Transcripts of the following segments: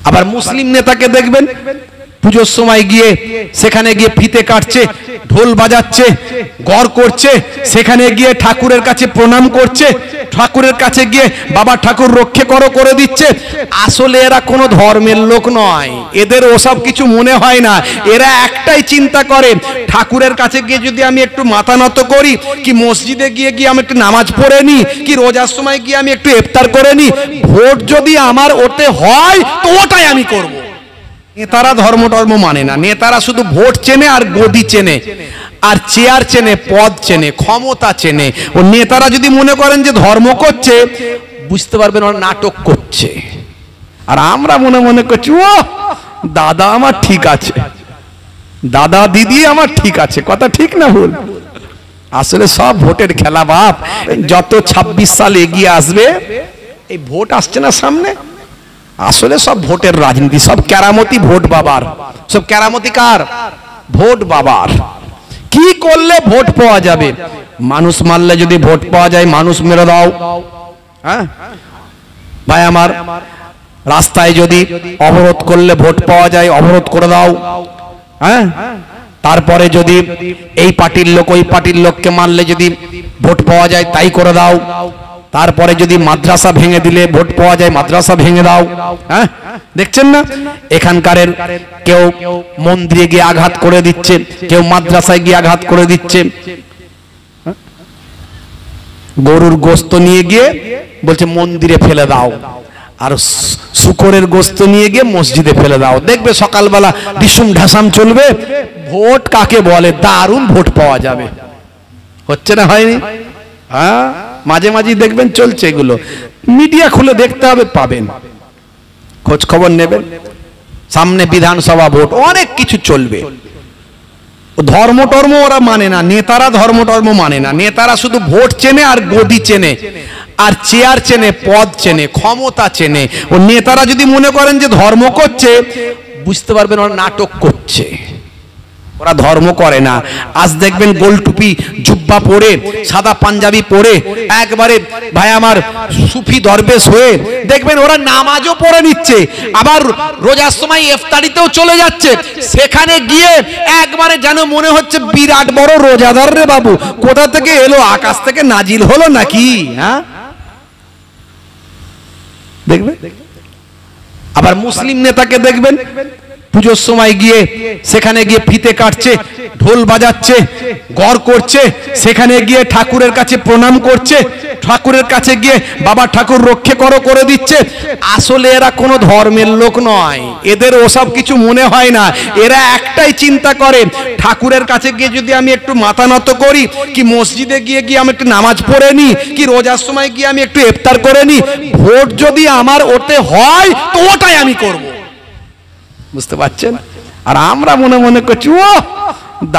আবার মুসলিম নেতাকে দেখবেন পুজোর সময় গিয়ে সেখানে গিয়ে ফিতে কাটছে, ঢোল বাজাচ্ছে, গড় করছে, সেখানে গিয়ে ঠাকুরের কাছে প্রণাম করছে, ঠাকুরের কাছে গিয়ে বাবা ঠাকুর রক্ষে করো করে দিচ্ছে। আসলে এরা কোনো ধর্মের লোক নয়, এদের ওসব কিছু মনে হয় না। এরা একটাই চিন্তা করে, ঠাকুরের কাছে গিয়ে যদি আমি একটু মাথা নত করি, কি মসজিদে গিয়ে গিয়ে আমি একটু নামাজ পড়ে নি, কি রোজার সময় গিয়ে আমি একটু ইফতার করে নি, ভোট যদি আমার ওতে হয় তো ওটাই আমি করব। নেতারা ধর্ম টর্ম মানে না, নেতারা শুধু ভোট চেনে আর গদি চেনে আর চেয়ার চেনে, পদ চেনে, ক্ষমতা চেনে। ও নেতারা যদি মনে করেন যে ধর্ম করছে, বুঝতে পারবেন ওরা নাটক করছে। আর আমরা মনে মনে করছি ও দাদা আমার ঠিক আছে, দাদা দিদি আমার ঠিক আছে। কথা ঠিক না ভুল? আসলে সব ভোটের খেলা বাপ। যত 26 সাল এগিয়ে আসবে, এই ভোট আসছে না সামনে, আসলে সব ভোটের রাজনীতি, সব কেরামতি ভোট বাবার। সব কেরামতি কার? ভোট বাবার। কি করলে ভোট পাওয়া যাবে? মানুষ মারলে যদি ভোট পাওয়া যায়, মানুষ মেরে দাও। হ্যাঁ ভাই আমার, রাস্তায় যদি অবরোধ করলে ভোট পাওয়া যায়, অবরোধ করে দাও। হ্যাঁ, তারপরে যদি এই পার্টির লোক ওই পার্টির লোককে মারলে যদি ভোট পাওয়া যায়, তাই করে দাও। তারপরে যদি মাদ্রাসা ভেঙে দিলে ভোট পাওয়া যায়, মাদ্রাসা ভেঙে দাও। হ্যাঁ, দেখছেন না এখানকারের কেউ মন্দিরে গিয়ে আঘাত করে দিচ্ছে, কেউ মাদ্রাসায় গিয়ে আঘাত করে দিচ্ছে। গরুর গোশত নিয়ে গিয়ে বলছে মন্দিরে ফেলে দাও, আর শুকরের গোশত নিয়ে গিয়ে মসজিদে ফেলে দাও। দেখবে সকালবেলা ডিসুম ঢাসাম চলবে। ভোট কাকে বলে? দারুণ ভোট পাওয়া যাবে। হচ্ছে না, হয়নি? হ্যাঁ, মাঝে মাঝে দেখবেন চলছে এগুলো। মিডিয়া খুলে দেখতে হবে, পাবেন, খোঁজ খবর নেবেন। সামনে বিধানসভা ভোট, অনেক কিছু চলবে। ধর্ম টর্ম ওরা মানে না, নেতারা ধর্ম টর্ম মানে না। নেতারা শুধু ভোট চেনে আর গদি চেনে আর চেয়ার চেনে, পদ চেনে, ক্ষমতা চেনে। ও নেতারা যদি মনে করেন যে ধর্ম করছে, বুঝতে পারবেন ওরা নাটক করছে। ওরা ধর্ম করে না। আজ দেখবেন গোল টুপি জুব্বা পরে, সাদা পাঞ্জাবি পরে, একবারে ভাই আমার সুফি দরবেশ হয়ে দেখবেন ওরা নামাজও পড়ে নিচ্ছে, আবার রোজার সময় ইফতারিতেও চলে যাচ্ছে। সেখানে গিয়ে একবারে যেন মনে হচ্ছে বিরাট বড় রোজাদার রে বাবু, কোথা থেকে এলো, আকাশ থেকে নাজিল হলো নাকি? হ্যাঁ, দেখবেন। আবার মুসলিম নেতাকে দেখবেন পুজোর সময় গিয়ে সেখানে গিয়ে ফিতে কাটছে, ঢোল বাজাচ্ছে, গড় করছে, সেখানে গিয়ে ঠাকুরের কাছে প্রণাম করছে, ঠাকুরের কাছে গিয়ে বাবা ঠাকুর রক্ষে করো করে দিচ্ছে। আসলে এরা কোনো ধর্মের লোক নয়, এদের ওসব কিছু মনে হয় না। এরা একটাই চিন্তা করে, ঠাকুরের কাছে গিয়ে যদি আমি একটু মাথা নত করি, কি মসজিদে গিয়ে গিয়ে আমি একটু নামাজ পড়ে নি, কি রোজার সময় গিয়ে আমি একটু ইফতার করে নি, ভোট যদি আমার ওতে হয় তো ওটাই আমি করব। বুঝতে পারছেন? আর আমরা মনে মনে করছি ও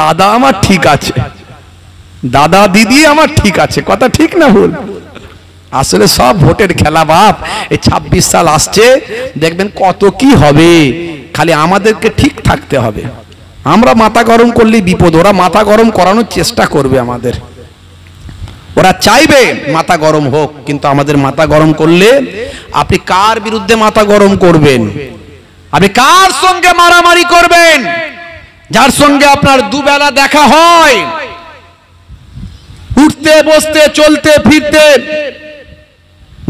দাদা আমার ঠিক আছে, দাদা দিদি আমার ঠিক আছে। কথা ঠিক না ভুল? আসলে সব ভোটের খেলা বাপ। এই 26 সাল আসছে, দেখবেন কত কি হবে। খালি আমাদেরকে ঠিক থাকতে হবে। আমরা মাথা গরম করলেই বিপদ। ওরা মাথা গরম করানোর চেষ্টা করবে আমাদের। ওরা চাইবে মাথা গরম হোক, কিন্তু আমাদের মাথা গরম করলে আপনি কার বিরুদ্ধে মাথা গরম করবেন? আপনি কার সঙ্গে মারামারি করবেন? যার সঙ্গে আপনার দুবেলা দেখা হয়, উঠতে বসতে চলতে ফিরতে,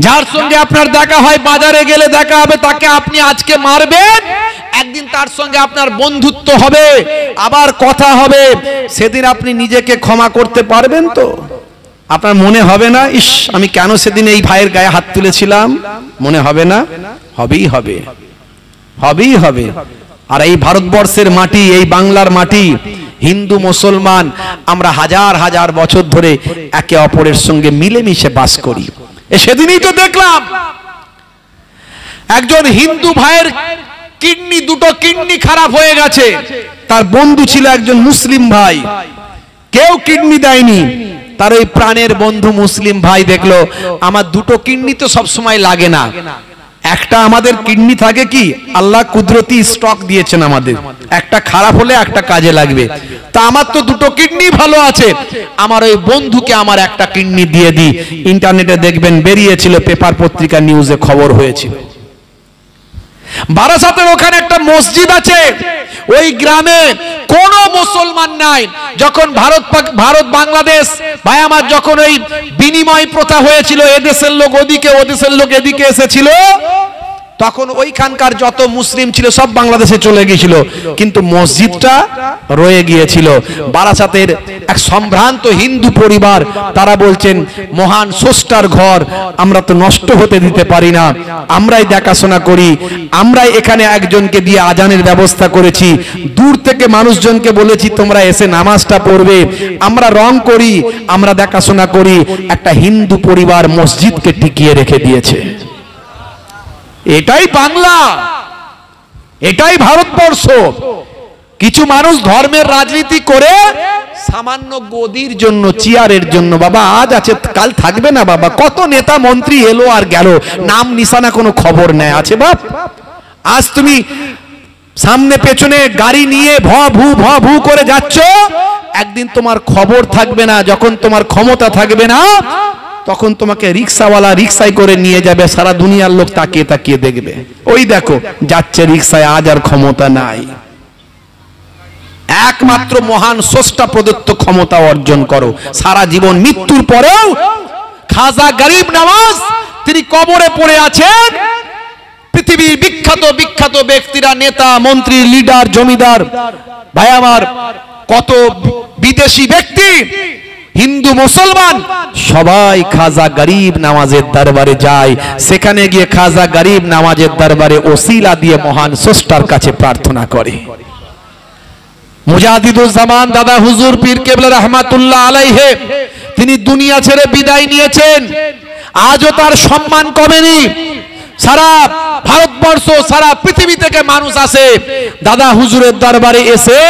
যার সঙ্গে আপনার দেখা হয়, বাজারে গেলে দেখা হবে, তাকে আপনি আজকে মারবেন, একদিন তার সঙ্গে আপনার বন্ধুত্ব হবে, আবার কথা হবে। সেদিন আপনি নিজেকে ক্ষমা করতে পারবেন তো? আপনার মনে হবে না, ইস আমি কেন সেদিন এই ভাইয়ের গায়ে হাত তুলেছিলাম? মনে হবে না? হবেই হবে, হবেই হবে। আর এই ভারতবর্ষের মাটি, এই বাংলার মাটি, হিন্দু মুসলমান আমরা হাজার হাজার বছর ধরে একে অপরের সঙ্গে মিলেমিশে বাস করি। সেদিনই তো দেখলাম একজন হিন্দু ভাইয়ের কিডনি, দুটো কিডনি খারাপ হয়ে গেছে। তার বন্ধু ছিল একজন মুসলিম ভাই, কেউ কিডনি দেয়নি। তার ওই প্রাণের বন্ধু মুসলিম ভাই দেখলো আমার দুটো কিডনি তো সব সময় লাগে না, একটা আমাদের কিডনি থাকে কি আল্লাহ কুদরতি স্টক দিয়েছেন আমাদের, একটা খারাপ হলে একটা কাজে লাগবে। তা আমার তো দুটো কিডনি ভালো আছে, আমার ওই বন্ধুকে আমার একটা কিডনি দিয়ে দিই। ইন্টারনেটে দেখবেন বেরিয়েছিল, পেপার পত্রিকা নিউজে খবর হয়েছিল। বারাসাতের ওখানে একটা মসজিদ আছে, ওই গ্রামে কোনো মুসলমান নাই। যখন ভারত বাংলাদেশ ভাই আমার যখন ওই বিনিময় প্রথা হয়েছিল, এদেশের লোক ওদিকে ওদেশের লোক এদিকে এসেছিল, তখন ওইখানকার যত মুসলিম ছিল সব বাংলাদেশে চলে গিয়েছিল, কিন্তু মসজিদটা রয়ে গিয়েছিল। বারাসাতের এক সম্ভ্রান্ত হিন্দু পরিবার, তারা বলছেন মহান স্রষ্টার ঘর আমরা তো নষ্ট হতে দিতে পারি না, আমরাই দেখাশোনা করি, আমরাই এখানে একজনকে দিয়ে আজানের ব্যবস্থা করেছি, দূর থেকে মানুষজনকে বলেছি তোমরা এসে নামাজটা পড়বে, আমরা রং করি, আমরা দেখাশোনা করি। একটা হিন্দু পরিবার মসজিদকে টিকিয়ে রেখে দিয়েছে। এটাই বাংলা, এটাই ভারতবর্ষ। কিছু মানুষ ধর্মের রাজনীতি করে সামান্য গদির জন্য, চেয়ারের জন্য, বাবা আজ আছে কাল থাকবে না বাবা। কত নেতা মন্ত্রী এলো আর গেল, নাম নিশানা কোনো খবর নেই আছে বাপ। আজ তুমি সামনে পেছনে গাড়ি নিয়ে ভ ভু করে যাচ্ছ, একদিন তোমার খবর থাকবে না। যখন তোমার ক্ষমতা থাকবে না, তখন তোমাকে রিক্সাওয়ালা রিক্সায় করে নিয়ে যাবে, সারা দুনিয়ার লোক তাকিয়ে তাকিয়ে দেখবে, ওই দেখো যাচ্ছে রিক্সায়, আজ আর ক্ষমতা নাই। একমাত্র মহান স্রষ্টা প্রদত্ত ক্ষমতা অর্জন করো সারা জীবন। মৃত্যুর পরেও খাজা গরিব নওয়াজ তিনি কবরে পড়ে আছেন। পৃথিবীর বিখ্যাত বিখ্যাত ব্যক্তিরা, নেতা মন্ত্রী লিডার জমিদার ভাই আমার, কত বিদেশি ব্যক্তি, হিন্দু মুসলমান সবাই খাজা গরিব নওয়াজের দরবারে যায়। সেখানে গিয়ে খাজা গরিব নওয়াজের দরবারে ওসিলা দিয়ে মহান স্রষ্টার কাছে প্রার্থনা করে। মুজাদ্দিদুজ্জামান দাদা হুজুর পীর কেবলা রহমাতুল্লাহ আলাইহি তিনি দুনিয়া ছেড়ে বিদায় নিয়েছেন, আজও তার সম্মান কমেনি। সারা ভারতবর্ষ সারা পৃথিবী থেকে মানুষ আসে দাদা হুজুরের দরবারে, এসে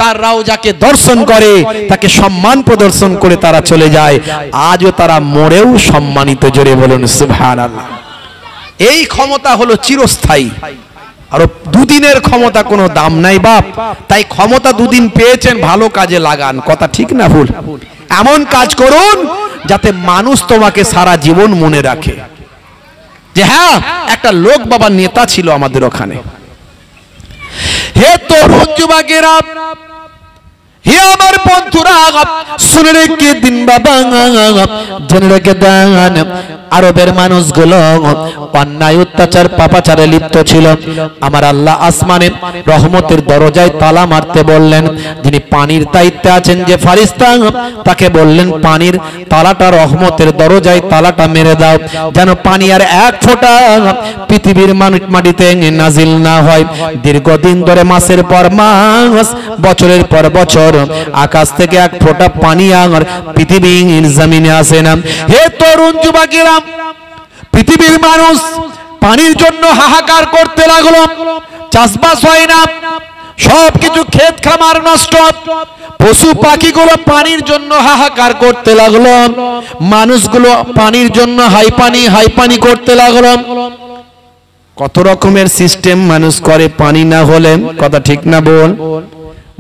তার রওজাকে দর্শন করে, তাকে সম্মান প্রদর্শন করে তারা চলে যায়। আজও তারা মরেও সম্মানিত। জোরে বলুন সুবহানাল্লাহ। এই ক্ষমতা হলো চিরস্থায়ী, আর দুদিনের ক্ষমতা কোনো দাম নাই বাপ। তাই ক্ষমতা দুদিন পেয়েছেন, ভালো কাজে লাগান। কথা ঠিক না ভুল? এমন কাজ করুন যাতে মানুষ তোমাকে সারা জীবন মনে রাখে যে হ্যাঁ একটা লোক বাবা নেতা ছিল আমাদের ওখানে। হে তরুণ যুবকেরা, হে আমার বন্ধুরা, শুনে রেখে দিন বাবা, জেনে রেখে দেন, আরবের মানুষগুলো অন্যায় অত্যাচার পাপাচারে লিপ্ত ছিল। আমার আল্লাহ আসমানে রহমতের দরজায় তালা মারতে বললেন। যিনি পানির দায়িত্বে আছেন যে ফারিস্তা, তাকে বললেন পানির তালাটা, রহমতের দরজায় তালাটা মেরে দাও, যেন পানি আর এক ফোঁটা পৃথিবীর মাটিতে নাজিল না হয়। দীর্ঘদিন ধরে মাসের পর মাস, বছরের পর বছর আকাশ থেকে এক ফোঁটা পানি আর পৃথিবীর জমিনে আসে না। হে তরুণ যুবকেরা, পৃথিবীর মানুষ পানির জন্য হাহাকার করতে লাগলো। চাষবাস হয় না, সবকিছু ক্ষেত খামার নষ্ট, পশু পাখিগুলো পানির জন্য হাহাকার করতে লাগলো। মানুষগুলো পানির জন্য হাই পানি করতে লাগলো। কত রকমের সিস্টেম মানুষ করে পানি না হলে। কথা ঠিক না বল?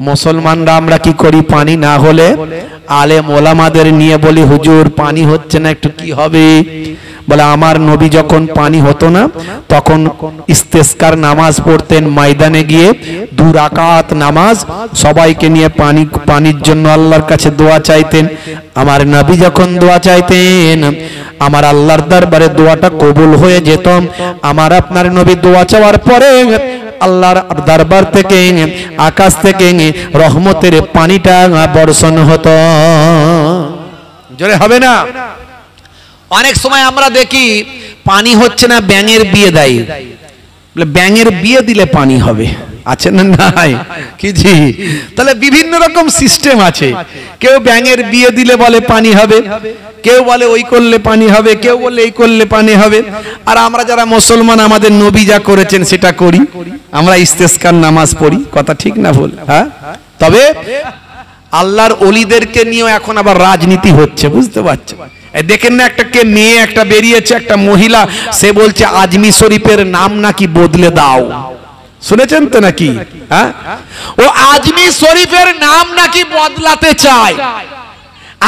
মুসলমানরা আমরা কি করি? পানি না হলে আলেম ওলামাদের নিয়ে বলি হুজুর পানি হচ্ছে না, একটু কি হবে? বলে আমার নবী যখন পানি হতো না তখন ইস্তেসকার নামাজ পড়তেন, ময়দানে গিয়ে 2 রাকাত নামাজ সবাইকে নিয়ে পানির জন্য আল্লাহর কাছে দোয়া চাইতেন। আমার নবী যখন দোয়া চাইতেন আমার আল্লাহর দরবারে দোয়াটা কবুল হয়ে যেত। আমার আপনার নবী দোয়া চাওয়ার পরে আল্লাহর দরবার থেকে, আকাশ থেকে রহমতের পানিটা বর্ষণ হতো। জোরে হবে না? অনেক সময় আমরা দেখি পানি হচ্ছে না, ব্যাঙের বিয়ে দেয়। ব্যাঙের বিয়ে দিলে পানি হবে, আছে না নাই? কি জি? তাহলে বিভিন্ন রকম সিস্টেম আছে। কেউ ব্যাঙের বিয়ে দিলে বলে পানি হবে, কেউ বলে ওই করলে পানি হবে, কেউ বলে এই করলে পানি হবে। আর আমরা যারা মুসলমান আমাদের নবী যা করেছেন সেটা করি, আমরা ইস্তেসকার নামাজ পড়ি। কথা ঠিক না ভুল? হ্যাঁ। তবে আল্লাহর ওলিদেরকে নিয়েও এখন আবার রাজনীতি হচ্ছে, বুঝতে পারছো? দেখেন না, একটা কে মেয়ে একটা বেরিয়েছে, একটা মহিলা, সে বলছে আজমি শরীফের নাম নাকি বদলে দাও। শুনেছেন তো নাকি? হ্যাঁ, ও আজমি শরীফের নাম নাকি বদলাতে চায়।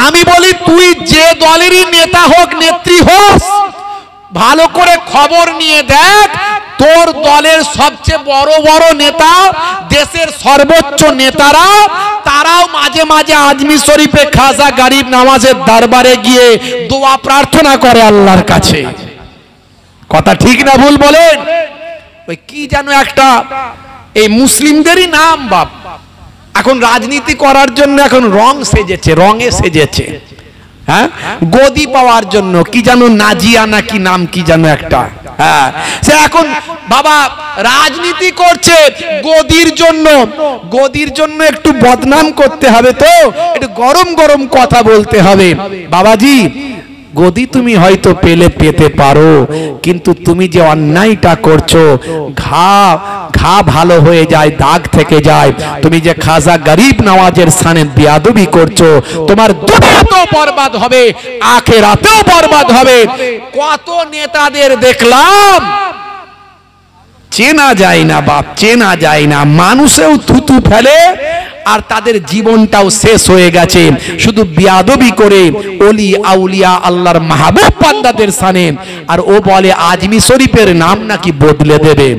আমি বলি তুই যে দলেরই নেতা হোক, নেত্রী হোক, ভালো করে খবর নিয়ে দেখ তোর দলের সবচেয়ে বড় বড় নেতা, দেশের সর্বোচ্চ নেতারা, তারাও মাঝে মাঝে আজমির শরীফে খাজা গরিব নওয়াজের দরবারে গিয়ে দোয়া প্রার্থনা করে আল্লাহর কাছে। কথা ঠিক না ভুল বলেন? ওই কি জানো একটা, এই মুসলিমদেরই নাম বাপ, এখন রাজনীতি করার জন্য এখন রং সেজেছে, রঙে সেজেছে, হ্যাঁ, গদি পাওয়ার জন্য কি জানো নাজিয়া নাকি নাম কি জানো একটা, হ্যাঁ, সে এখন বাবা রাজনীতি করছে গদির জন্য। গদির জন্য একটু বদনাম করতে হবে, তো একটু গরম গরম কথা বলতে হবে। বাবাজি, গদি তুমি হয়তো পেলে পেতে পারো, কিন্তু তুমি যে অন্যায়টা করছো, ঘা ভালো হয়ে যায়, দাগ থেকে যায়। তুমি যে খাজা গরিব নওয়াজের সানে বেয়াদবি করছো, তোমার দুনিয়াতেও বরবাদ হবে, আখিরাতেও বরবাদ হবে। কত নেতাদের দেখলাম চেনা যায় না বাপ, চেনা যায় না, মানুষেও থুতু ফেলে আর তাদের জীবনটাও শেষ হয়ে গেছে শুধু বিয়াদবি করে ওলি আউলিয়া আল্লাহর মাহবুব বান্দাদের সানে। আর ও বলে আজমি শরীফের নাম নাকি বদলে দেবে।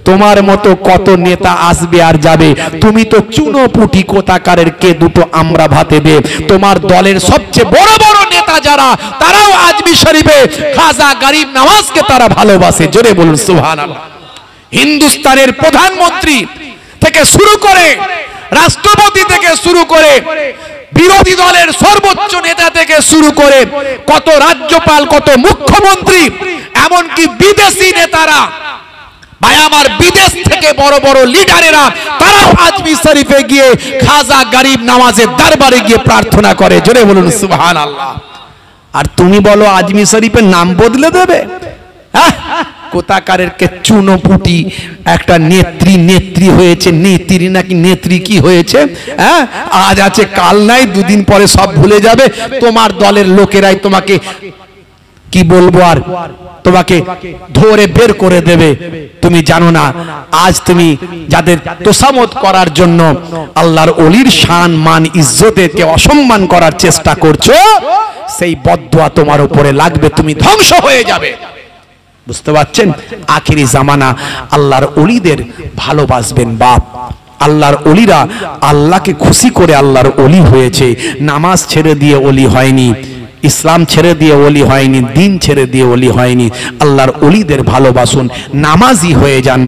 তোমার মতো কত নেতা আসবে আর যাবে, তুমি তো চুনোপুটি কোথাকারের কে দুটো আমরা ভাতে দে। তোমার দলের সবচেয়ে বড় বড় নেতা যারা, তারাও আজমি শরীফে খাজা গরিব নওয়াজকে তারা ভালোবাসে। জোরে বলুন সুবহানাল্লাহ। হিন্দুস্তানের প্রধানমন্ত্রী থেকে শুরু করে, রাষ্ট্রপতি থেকে শুরু করে, বিরোধী দলের সর্বোচ্চ নেতা থেকে শুরু করে, কত রাজ্যপাল, কত মুখ্যমন্ত্রী, এমনকি বিদেশি নেতারা, ভাই আমার বিদেশ থেকে বড় বড় লিডারেরা, তারাও আজমি শরীফে গিয়ে খাজা গরিব নওয়াজের দরবারে গিয়ে প্রার্থনা করে। জোরে বলুন সুবহানাল্লাহ। আর তুমি বলো আজমি শরীফের নাম বদলে দেবে? কোথাকারের কে চুনোপুটি একটা নেত্রী হয়েছে, নেত্রী নাকি নেত্রী কি হয়েছে, হ্যাঁ, আজ আছে কাল নাই, দুদিন পরে সব ভুলে যাবে। তোমার দলের লোকেরাই তোমাকে কি বলবো আর, তোমাকে ধরে বের করে দেবে। তুমি জানো না আজ তুমি যাদের তোষামত করার জন্য আল্লাহর ওলির শান মান ইজ্জতকে অসম্মান করার চেষ্টা করছো, সেই বদদুয়া তোমার উপরে লাগবে, তুমি ধ্বংস হয়ে যাবে। বুঝতে পারছেন? আখিরি জামানা আল্লাহর ওলিদের ভালোবাসবেন বাপ। আল্লাহর ওলিরা আল্লাহকে খুশি করে আল্লাহর ওলি হয়েছে, নামাজ ছেড়ে দিয়ে ওলি হয়নি, ইসলাম ছেড়ে দিয়ে ওলি হয়নি, দিন ছেড়ে দিয়ে ওলি হয়নি। আল্লাহর ওলিদের ভালোবাসুন, নামাজি হয়ে যান।